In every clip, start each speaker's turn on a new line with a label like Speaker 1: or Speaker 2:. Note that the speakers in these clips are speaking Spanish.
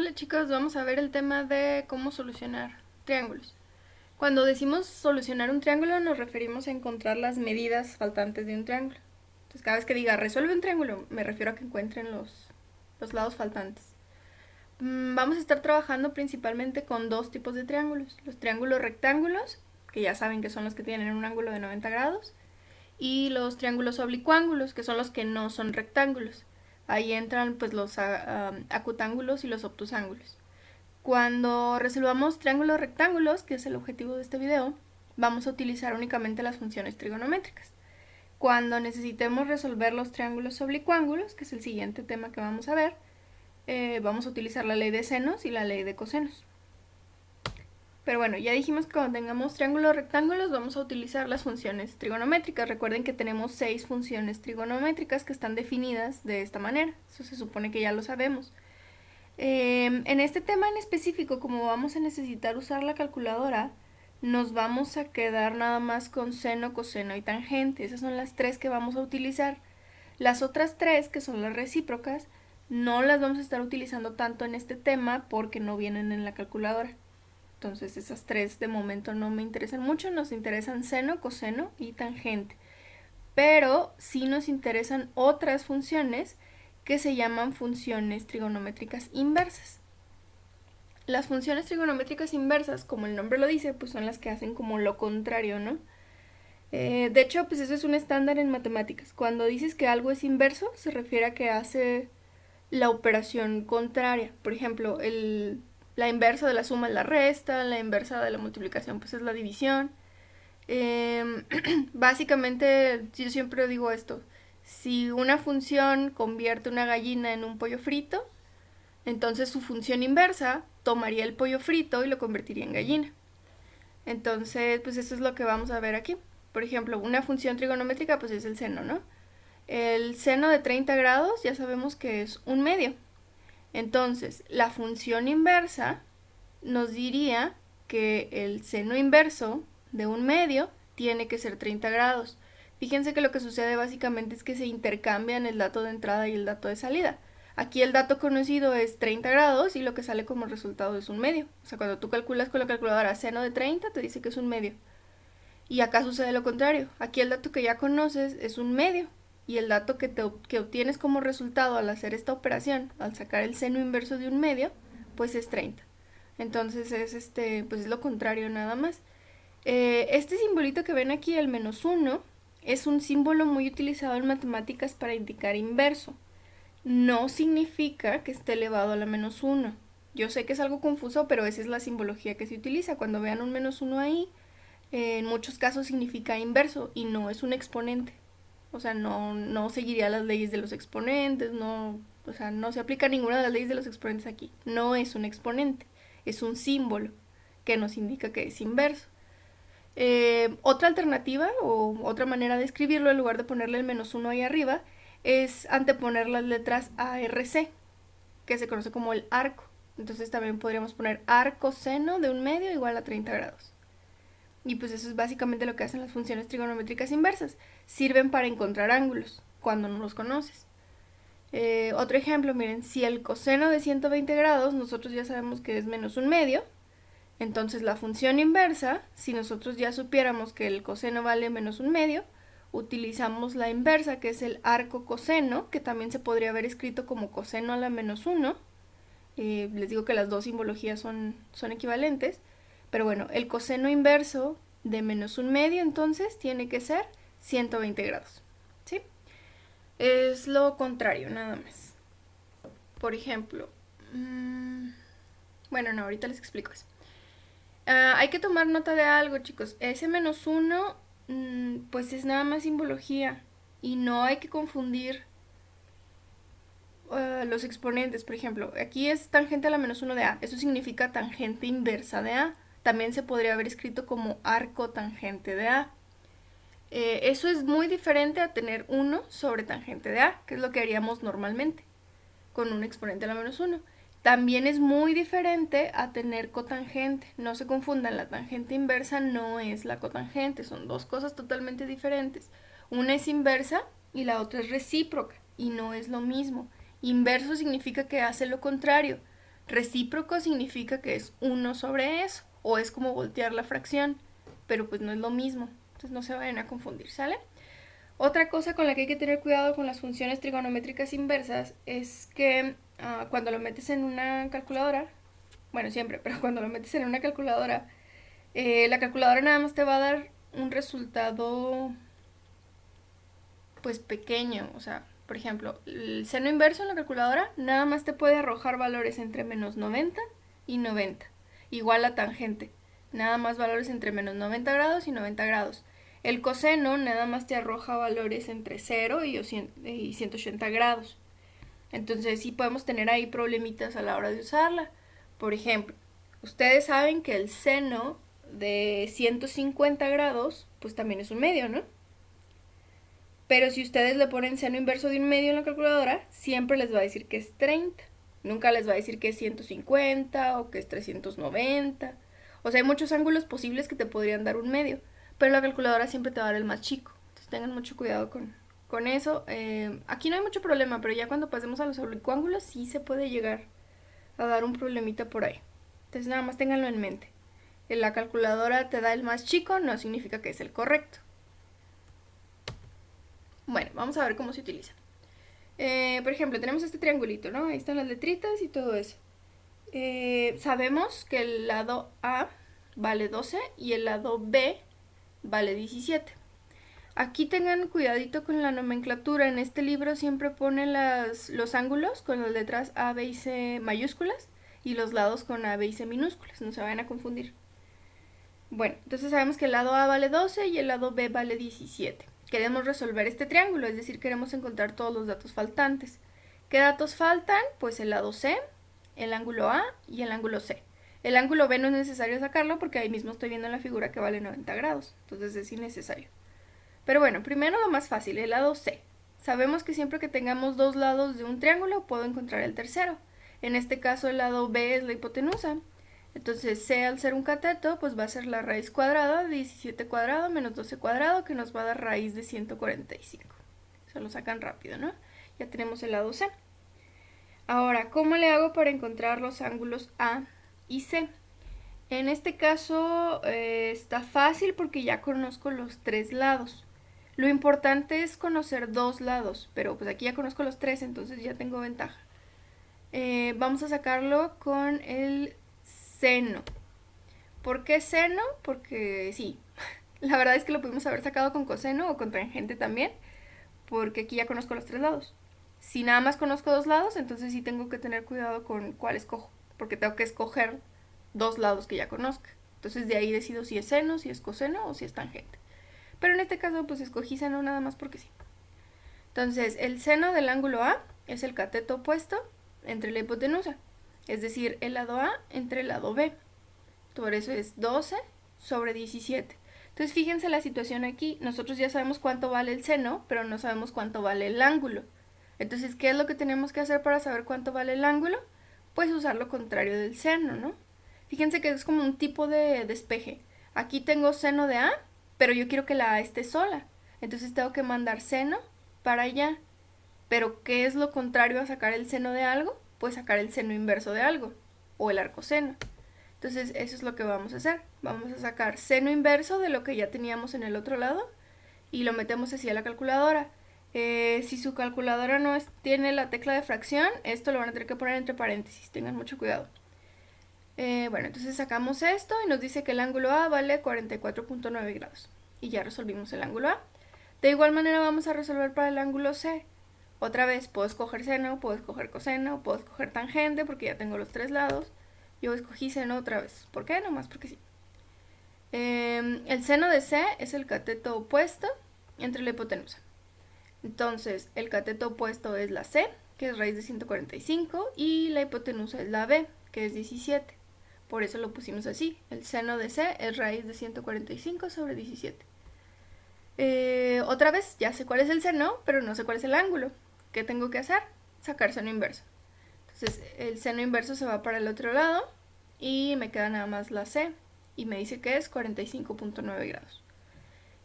Speaker 1: Hola chicos, vamos a ver el tema de cómo solucionar triángulos. Cuando decimos solucionar un triángulo nos referimos a encontrar las medidas faltantes de un triángulo. Entonces cada vez que diga resuelve un triángulo me refiero a que encuentren los lados faltantes. Vamos a estar trabajando principalmente con dos tipos de triángulos. Los triángulos rectángulos, que ya saben que son los que tienen un ángulo de 90 grados, y los triángulos oblicuángulos, que son los que no son rectángulos. Ahí entran pues los acutángulos y los obtusángulos. Cuando resolvamos triángulos rectángulos, que es el objetivo de este video, vamos a utilizar únicamente las funciones trigonométricas. Cuando necesitemos resolver los triángulos oblicuángulos, que es el siguiente tema que vamos a ver, vamos a utilizar la ley de senos y la ley de cosenos. Pero bueno, ya dijimos que cuando tengamos triángulos rectángulos vamos a utilizar las funciones trigonométricas. Recuerden que tenemos 6 funciones trigonométricas que están definidas de esta manera. Eso se supone que ya lo sabemos. En este tema en específico, como vamos a necesitar usar la calculadora, nos vamos a quedar nada más con seno, coseno y tangente. Esas son las 3 que vamos a utilizar. Las otras 3, que son las recíprocas, no las vamos a estar utilizando tanto en este tema porque no vienen en la calculadora. Entonces esas 3 de momento no me interesan mucho, nos interesan seno, coseno y tangente. Pero sí nos interesan otras funciones que se llaman funciones trigonométricas inversas. Las funciones trigonométricas inversas, como el nombre lo dice, pues son las que hacen como lo contrario, ¿no? De hecho, pues eso es un estándar en matemáticas. Cuando dices que algo es inverso, se refiere a que hace la operación contraria. Por ejemplo, la inversa de la suma es la resta, la inversa de la multiplicación pues es la división. Básicamente yo siempre digo esto: si una función convierte una gallina en un pollo frito, entonces su función inversa tomaría el pollo frito y lo convertiría en gallina. Entonces pues eso es lo que vamos a ver aquí. Por ejemplo, una función trigonométrica pues es el seno, ¿no? El seno de 30 grados ya sabemos que es un medio. Entonces, la función inversa nos diría que el seno inverso de un medio tiene que ser 30 grados. Fíjense que lo que sucede básicamente es que se intercambian el dato de entrada y el dato de salida. Aquí el dato conocido es 30 grados y lo que sale como resultado es un medio. O sea, cuando tú calculas con la calculadora seno de 30, te dice que es un medio. Y acá sucede lo contrario. Aquí el dato que ya conoces es un medio. Y el dato que obtienes como resultado al hacer esta operación, al sacar el seno inverso de un medio, pues es 30. Entonces pues es lo contrario nada más. Este simbolito que ven aquí, el -1, es un símbolo muy utilizado en matemáticas para indicar inverso. No significa que esté elevado a la -1. Yo sé que es algo confuso, pero esa es la simbología que se utiliza. Cuando vean un -1 ahí, en muchos casos significa inverso y no es un exponente. O sea, no seguiría las leyes de los exponentes, o sea, no se aplica ninguna de las leyes de los exponentes aquí. No es un exponente, es un símbolo que nos indica que es inverso. Otra alternativa o otra manera de escribirlo, en lugar de ponerle el -1 ahí arriba, es anteponer las letras ARC, que se conoce como el arco. Entonces también podríamos poner arco seno de un medio igual a 30 grados. Y pues eso es básicamente lo que hacen las funciones trigonométricas inversas. Sirven para encontrar ángulos cuando no los conoces. Otro ejemplo, miren, si el coseno de 120 grados nosotros ya sabemos que es menos un medio, entonces la función inversa, si nosotros ya supiéramos que el coseno vale menos un medio, utilizamos la inversa, que es el arco coseno, que también se podría haber escrito como coseno a la -1. Les digo que las dos simbologías son equivalentes. Pero bueno, el coseno inverso de menos un medio entonces tiene que ser 120 grados. ¿Sí? Es lo contrario, nada más. Por ejemplo, bueno, no, ahorita les explico eso. Hay que tomar nota de algo, chicos. Ese -1, pues es nada más simbología. Y no hay que confundir los exponentes. Por ejemplo, aquí es tangente a la -1 de A. Eso significa tangente inversa de A. También se podría haber escrito como arco tangente de A. Eso es muy diferente a tener 1 sobre tangente de A, que es lo que haríamos normalmente con un exponente a la -1. También es muy diferente a tener cotangente. No se confundan, la tangente inversa no es la cotangente, son dos cosas totalmente diferentes. Una es inversa y la otra es recíproca, y no es lo mismo. Inverso significa que hace lo contrario. Recíproco significa que es 1 sobre eso, o es como voltear la fracción, pero pues no es lo mismo, entonces no se vayan a confundir, ¿sale? Otra cosa con la que hay que tener cuidado con las funciones trigonométricas inversas es que cuando lo metes en una calculadora, bueno, siempre, pero cuando lo metes en una calculadora, la calculadora nada más te va a dar un resultado pues pequeño, o sea, por ejemplo, el seno inverso en la calculadora nada más te puede arrojar valores entre menos 90 y 90, igual la tangente, nada más valores entre menos 90 grados y 90 grados. El coseno nada más te arroja valores entre 0 y 180 grados. Entonces sí podemos tener ahí problemitas a la hora de usarla. Por ejemplo, ustedes saben que el seno de 150 grados pues también es un medio, ¿no? Pero si ustedes le ponen seno inverso de un medio en la calculadora, siempre les va a decir que es 30. Nunca les va a decir que es 150 o que es 390. O sea, hay muchos ángulos posibles que te podrían dar un medio, pero la calculadora siempre te va a dar el más chico. Entonces tengan mucho cuidado con eso. Aquí no hay mucho problema, pero ya cuando pasemos a los oblicuángulos sí se puede llegar a dar un problemita por ahí. Entonces nada más ténganlo en mente. La calculadora te da el más chico, no significa que es el correcto. Bueno, vamos a ver cómo se utiliza. Por ejemplo, tenemos este triangulito, ¿no? Ahí están las letritas y todo eso. Sabemos que el lado A vale 12 y el lado B vale 17. Aquí tengan cuidadito con la nomenclatura. En este libro siempre ponen los ángulos con las letras A, B y C mayúsculas y los lados con A, B y C minúsculas. No se vayan a confundir. Bueno, entonces sabemos que el lado A vale 12 y el lado B vale 17. Queremos resolver este triángulo, es decir, queremos encontrar todos los datos faltantes. ¿Qué datos faltan? Pues el lado C, el ángulo A y el ángulo C. El ángulo B no es necesario sacarlo porque ahí mismo estoy viendo en la figura que vale 90 grados, entonces es innecesario. Pero bueno, primero lo más fácil, el lado C. Sabemos que siempre que tengamos dos lados de un triángulo puedo encontrar el tercero. En este caso el lado B es la hipotenusa. Entonces C al ser un cateto pues va a ser la raíz cuadrada de 17 cuadrado menos 12 cuadrado que nos va a dar raíz de 145. Se lo sacan rápido, ¿no? Ya tenemos el lado C. Ahora, ¿cómo le hago para encontrar los ángulos A y C? En este caso está fácil porque ya conozco los tres lados. Lo importante es conocer dos lados, pero pues aquí ya conozco los tres, entonces ya tengo ventaja. Vamos a sacarlo con el seno. ¿Por qué seno? Porque sí, la verdad es que lo pudimos haber sacado con coseno o con tangente también, porque aquí ya conozco los tres lados. Si nada más conozco dos lados, entonces sí tengo que tener cuidado con cuál escojo, porque tengo que escoger dos lados que ya conozca. Entonces de ahí decido si es seno, si es coseno o si es tangente. Pero en este caso pues escogí seno nada más porque sí. Entonces el seno del ángulo A es el cateto opuesto entre la hipotenusa, es decir, el lado A entre el lado B. Por eso es 12 sobre 17. Entonces fíjense la situación aquí, nosotros ya sabemos cuánto vale el seno, pero no sabemos cuánto vale el ángulo. Entonces, ¿qué es lo que tenemos que hacer para saber cuánto vale el ángulo? Pues usar lo contrario del seno, ¿no? Fíjense que es como un tipo de despeje. Aquí tengo seno de A, pero yo quiero que la A esté sola. Entonces tengo que mandar seno para allá. Pero, ¿qué es lo contrario a sacar el seno de algo? Pues sacar el seno inverso de algo, o el arcoseno. Entonces, eso es lo que vamos a hacer. Vamos a sacar seno inverso de lo que ya teníamos en el otro lado y lo metemos así a la calculadora. Si su calculadora no tiene la tecla de fracción, esto lo van a tener que poner entre paréntesis, tengan mucho cuidado. Bueno, entonces sacamos esto y nos dice que el ángulo A vale 44.9 grados. Y ya resolvimos el ángulo A. De igual manera vamos a resolver para el ángulo C. Otra vez, puedo escoger seno, puedo escoger coseno, puedo escoger tangente porque ya tengo los tres lados. Yo escogí seno otra vez. ¿Por qué? Nomás porque sí. El seno de C es el cateto opuesto entre la hipotenusa. Entonces, el cateto opuesto es la C, que es raíz de 145, y la hipotenusa es la B, que es 17. Por eso lo pusimos así. El seno de C es raíz de 145 sobre 17. Otra vez, ya sé cuál es el seno, pero no sé cuál es el ángulo. ¿Qué tengo que hacer? Sacar seno inverso. Entonces, el seno inverso se va para el otro lado y me queda nada más la C. Y me dice que es 45.9 grados.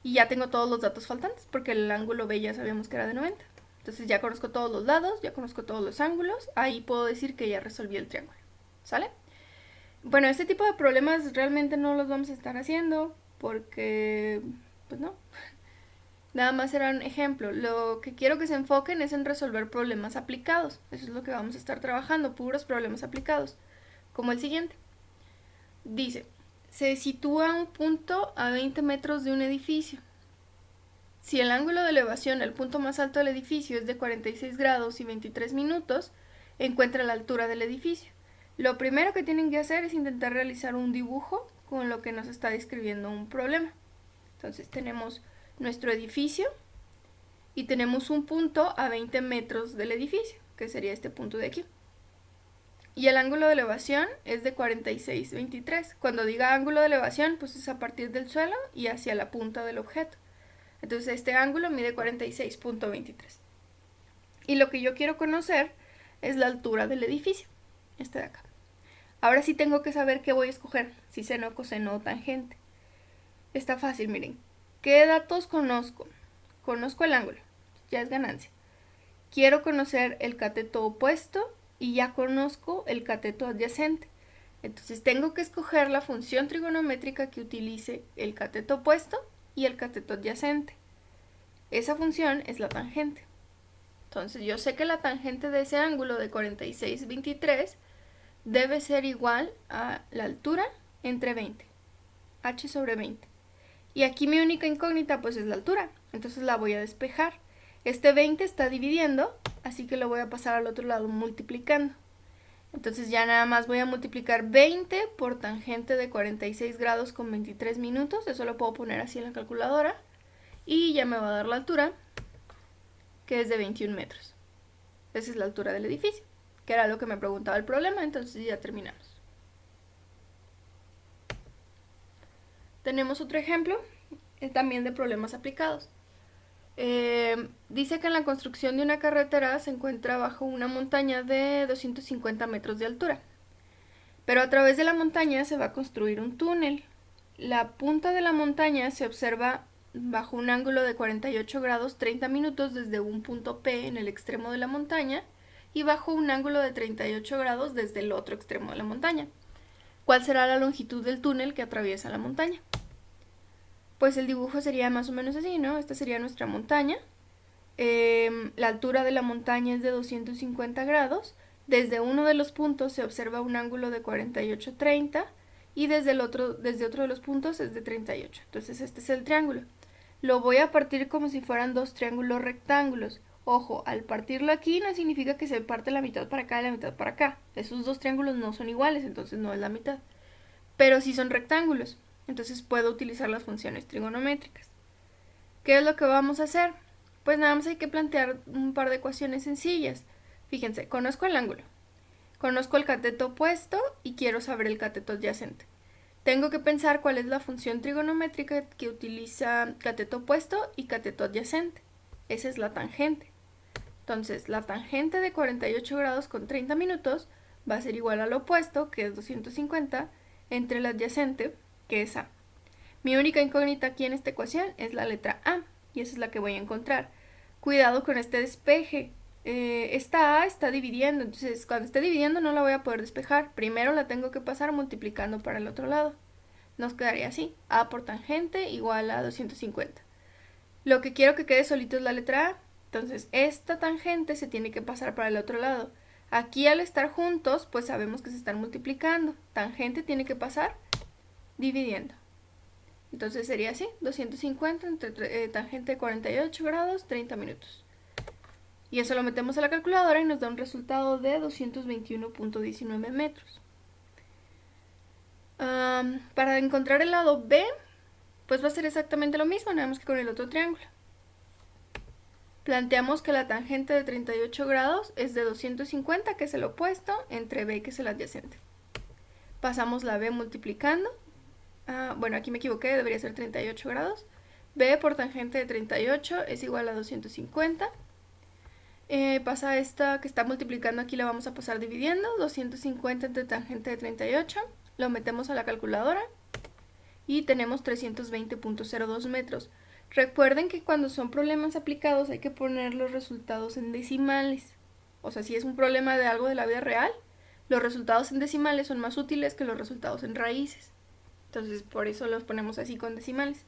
Speaker 1: Y ya tengo todos los datos faltantes, porque el ángulo B ya sabíamos que era de 90. Entonces ya conozco todos los lados, ya conozco todos los ángulos. Ahí puedo decir que ya resolví el triángulo. ¿Sale? Bueno, este tipo de problemas realmente no los vamos a estar haciendo porque, pues no, nada más era un ejemplo. Lo que quiero que se enfoquen es en resolver problemas aplicados. Eso es lo que vamos a estar trabajando, puros problemas aplicados. Como el siguiente. Dice, se sitúa un punto a 20 metros de un edificio. Si el ángulo de elevación al punto más alto del edificio es de 46 grados y 23 minutos, encuentra la altura del edificio. Lo primero que tienen que hacer es intentar realizar un dibujo con lo que nos está describiendo un problema. Entonces tenemos nuestro edificio y tenemos un punto a 20 metros del edificio, que sería este punto de aquí. Y el ángulo de elevación es de 46,23. Cuando diga ángulo de elevación, pues es a partir del suelo y hacia la punta del objeto. Entonces este ángulo mide 46,23. Y lo que yo quiero conocer es la altura del edificio, este de acá. Ahora sí tengo que saber qué voy a escoger, si seno, coseno o tangente. Está fácil, miren. ¿Qué datos conozco? Conozco el ángulo, ya es ganancia. Quiero conocer el cateto opuesto y ya conozco el cateto adyacente. Entonces tengo que escoger la función trigonométrica que utilice el cateto opuesto y el cateto adyacente. Esa función es la tangente. Entonces yo sé que la tangente de ese ángulo de 46,23 debe ser igual a la altura entre 20, h sobre 20. Y aquí mi única incógnita pues es la altura, entonces la voy a despejar. Este 20 está dividiendo, así que lo voy a pasar al otro lado multiplicando. Entonces ya nada más voy a multiplicar 20 por tangente de 46 grados con 23 minutos, eso lo puedo poner así en la calculadora, y ya me va a dar la altura, que es de 21 metros. Esa es la altura del edificio, que era lo que me preguntaba el problema, entonces ya terminamos. Tenemos otro ejemplo, también de problemas aplicados. Dice que en la construcción de una carretera se encuentra bajo una montaña de 250 metros de altura. Pero a través de la montaña se va a construir un túnel. La punta de la montaña se observa bajo un ángulo de 48 grados 30 minutos desde un punto P en el extremo de la montaña y bajo un ángulo de 38 grados desde el otro extremo de la montaña. ¿Cuál será la longitud del túnel que atraviesa la montaña? Pues el dibujo sería más o menos así, ¿no? Esta sería nuestra montaña. La altura de la montaña es de 250 grados. Desde uno de los puntos se observa un ángulo de 48,30 y desde otro de los puntos es de 38. Entonces este es el triángulo. Lo voy a partir como si fueran dos triángulos rectángulos. Ojo, al partirlo aquí no significa que se parte la mitad para acá y la mitad para acá. Esos dos triángulos no son iguales, entonces no es la mitad. Pero sí son rectángulos. Entonces puedo utilizar las funciones trigonométricas. ¿Qué es lo que vamos a hacer? Pues nada más hay que plantear un par de ecuaciones sencillas. Fíjense, conozco el ángulo, conozco el cateto opuesto y quiero saber el cateto adyacente. Tengo que pensar cuál es la función trigonométrica que utiliza cateto opuesto y cateto adyacente. Esa es la tangente. Entonces, la tangente de 48 grados con 30 minutos va a ser igual al opuesto, que es 250, entre el adyacente, que es A. Mi única incógnita aquí en esta ecuación es la letra A, y esa es la que voy a encontrar. Cuidado con este despeje. Esta A está dividiendo, entonces cuando esté dividiendo no la voy a poder despejar. Primero la tengo que pasar multiplicando para el otro lado. Nos quedaría así, A por tangente igual a 250. Lo que quiero que quede solito es la letra A, entonces esta tangente se tiene que pasar para el otro lado. Aquí al estar juntos, pues sabemos que se están multiplicando. Tangente tiene que pasar dividiendo. Entonces sería así, 250 entre tangente de 48 grados, 30 minutos. Y eso lo metemos a la calculadora y nos da un resultado de 221,19 metros. Para encontrar el lado B, pues va a ser exactamente lo mismo, nada más que con el otro triángulo. Planteamos que la tangente de 38 grados es de 250, que es el opuesto, entre B, que es el adyacente. Pasamos la B multiplicando. Bueno, aquí me equivoqué, debería ser 38 grados. B por tangente de 38 es igual a 250. Pasa esta que está multiplicando, aquí la vamos a pasar dividiendo. 250 entre tangente de 38. Lo metemos a la calculadora y tenemos 320,02 metros. Recuerden que cuando son problemas aplicados hay que poner los resultados en decimales. O sea, si es un problema de algo de la vida real, Los resultados en decimales son más útiles que los resultados en raíces. Entonces por eso los ponemos así con decimales.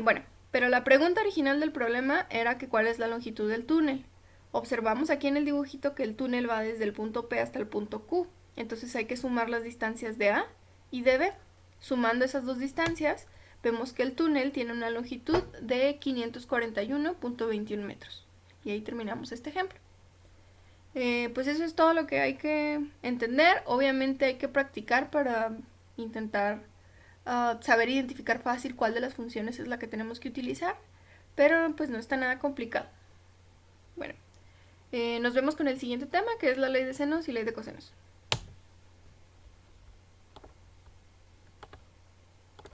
Speaker 1: Bueno, pero la pregunta original del problema era que cuál es la longitud del túnel. Observamos aquí en el dibujito que el túnel va desde el punto P hasta el punto Q. Entonces hay que sumar las distancias de A y de B. Sumando esas dos distancias, vemos que el túnel tiene una longitud de 541.21 metros. Y ahí terminamos este ejemplo. Pues eso es todo lo que hay que entender. Obviamente hay que practicar para intentar saber identificar fácil cuál de las funciones es la que tenemos que utilizar, pero pues no está nada complicado. Bueno, nos vemos con el siguiente tema, que es la ley de senos y ley de cosenos.